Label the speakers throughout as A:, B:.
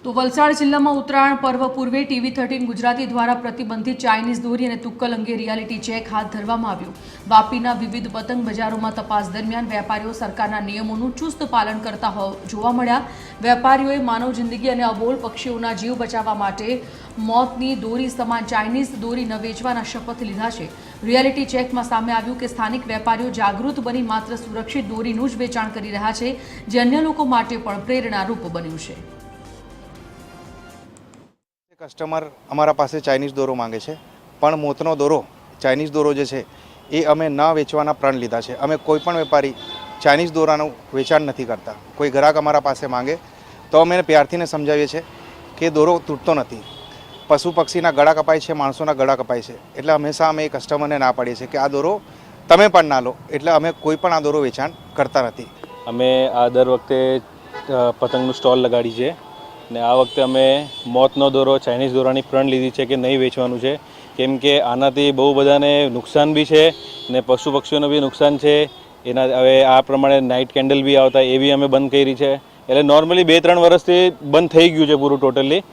A: તો વલસાડ જિલ્લામાં ઉત્તરાયણ પર્વ પૂર્વે TV13 ગુજરાતી દ્વારા પ્રતિબંધિત ચાઇનીઝ દોરી અને તુક્કલ અંગે રિયાલિટી ચેક હાથ ધરવામાં આવ્યું। વાપીના વિવિધ પતંગ બજારોમાં તપાસ દરમિયાન વેપારીઓ સરકારના નિયમોનું ચુસ્ત પાલન કરતા જોવા મળ્યા। વેપારીઓએ માનવ જિંદગી અને અબોલ પક્ષીઓના જીવ બચાવવા માટે મોતની દોરી સમાન ચાઇનીઝ દોરી ન વેચવાના શપથ લીધા છે। રિયાલિટી ચેકમાં સામે આવ્યું કે સ્થાનિક વેપારીઓ જાગૃત બની માત્ર સુરક્ષિત દોરીનું જ વેચાણ કરી રહ્યા છે, જે અન્ય લોકો માટે પણ પ્રેરણારૂપ બન્યું છે।
B: કસ્ટમર અમારા પાસે ચાઇનીઝ દોરો માંગે છે, પણ મોતનો દોરો ચાઇનીઝ દોરો જે છે એ અમે ન વેચવાના પ્રણ લીધા છે। અમે કોઈ પણ વેપારી ચાઇનીઝ દોરાનું વેચાણ નથી કરતા। કોઈ ગ્રાહક અમારા પાસે માંગે તો અમે પ્યારથીને સમજાવીએ છીએ કે દોરો તૂટતો નથી, પશુ પક્ષીના ગળા કપાય છે, માણસોના ગળા કપાય છે, એટલે હંમેશા અમે એ કસ્ટમરને ના પાડીએ છીએ કે આ દોરો તમે પણ ના લો, એટલે અમે કોઈ પણ આ દોરો વેચાણ કરતા નથી।
C: અમે આ દર વખતે પતંગનું સ્ટોલ લગાડી છે ને આ વખતે અમે મોતનો દોરો ચાઇનીઝ દોરાની પ્રણ લીધી છે કે નહીં વેચવાનું છે, કેમ કે આનાથી બહુ બધાને નુકસાન બી છે ને પશુ પક્ષીઓને બી નુકસાન છે। એના હવે આ પ્રમાણે નાઇટ કેન્ડલ બી આવતા એ બી અમે બંધ કરી છે, એટલે નોર્મલી 2-3 વર્ષથી બંધ થઈ ગયું છે પૂરું ટોટલી,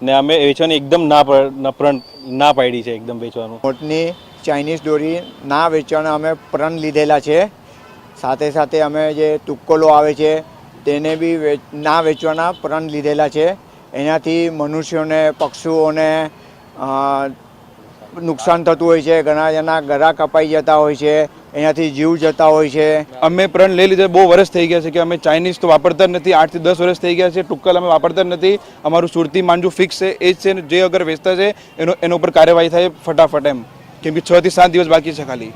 C: ને અમે વેચવાની એકદમ ના પાડી છે એકદમ વેચવાનું।
D: મોતની ચાઇનીઝ દોરી ના વેચવાના અમે પ્રણ લીધેલા છે। સાથે સાથે અમે જે તુક્કલો આવે છે તેને બી ના વેચવાના પ્રણ લીધેલા છે। એનાથી મનુષ્યોને પક્ષીઓને નુકસાન થતું હોય છે, ઘણા જણા ગળા કપાઈ જતા હોય છે, એનાથી જીવ જતા હોય છે।
E: અમે પ્રણ લઈ લીધે બહુ વર્ષ થઈ ગયા છે કે અમે ચાઇનીઝ તો વાપરતા જ નથી। 8 થી 10 વર્ષ થઈ ગયા છે। તુક્કલ અમે વાપરતા જ નથી। અમારું સુરતી માંજુ ફિક્સ છે, એ જ છે। જે અગર વેચતા છે એનો ઉપર કાર્યવાહી થાય ફટાફટ એમ, કેમ કે 6 થી 7 દિવસ બાકી છે ખાલી।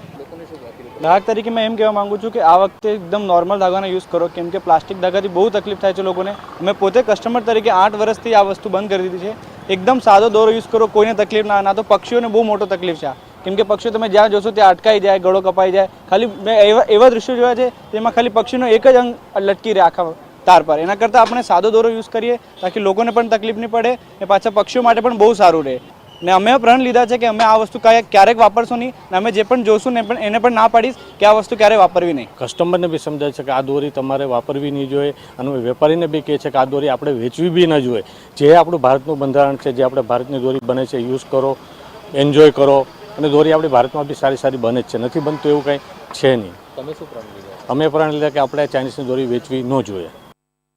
F: ગ્રાહક તરીકે મેં એમ કહેવા માંગુ છું કે આ વખતે એકદમ નોર્મલ ધાગાનો યુઝ કરો, કેમ કે પ્લાસ્ટિક ધાગાથી બહુ તકલીફ થાય છે લોકોને। અમે પોતે કસ્ટમર તરીકે 8 વર્ષથી આ વસ્તુ બંધ કરી દીધી છે। એકદમ સાદો દોરો યુઝ કરો, કોઈને તકલીફ ના તો પક્ષીઓને બહુ મોટો તકલીફ છે, કેમ કે પક્ષીઓ તમે જ્યાં જોશો ત્યાં અટકાઈ જાય, ગળો કપાઈ જાય। ખાલી મેં એવા દૃશ્યો જોયા છે તેમાં ખાલી પક્ષીનો એક જ અંગ લટકી રહે આખા તાર પર। એના કરતાં આપણે સાદો દોરો યુઝ કરીએ તાકી લોકોને પણ તકલીફ નહીં પડે ને પાછા પક્ષીઓ માટે પણ બહુ સારું રહે। ને અમે પ્રણ લીધા છે કે અમે આ વસ્તુ ક્યારેક વાપરશું નહીં, ને અમે જે પણ જોશું ને એને પણ ના પાડીશ કે આ વસ્તુ ક્યારેય વાપરવી નહીં।
C: કસ્ટમરને બી સમજાય છે કે આ દોરી તમારે વાપરવી નહીં જોઈએ, અને વેપારીને બી કહે છે કે આ દોરી આપણે વેચવી બી ન જોઈએ। જે આપણું ભારતનું બંધારણ છે, જે આપણે ભારતની દોરી બને છે, યુઝ કરો, એન્જોય કરો, અને દોરી આપણી ભારતમાં બી સારી બને જ છે, નથી બનતું એવું કંઈ છે નહીં।
F: તમે શું પ્રણ લીધા?
C: અમે પ્રણ લીધા કે આપણે ચાઇનીઝની દોરી વેચવી ન જોઈએ।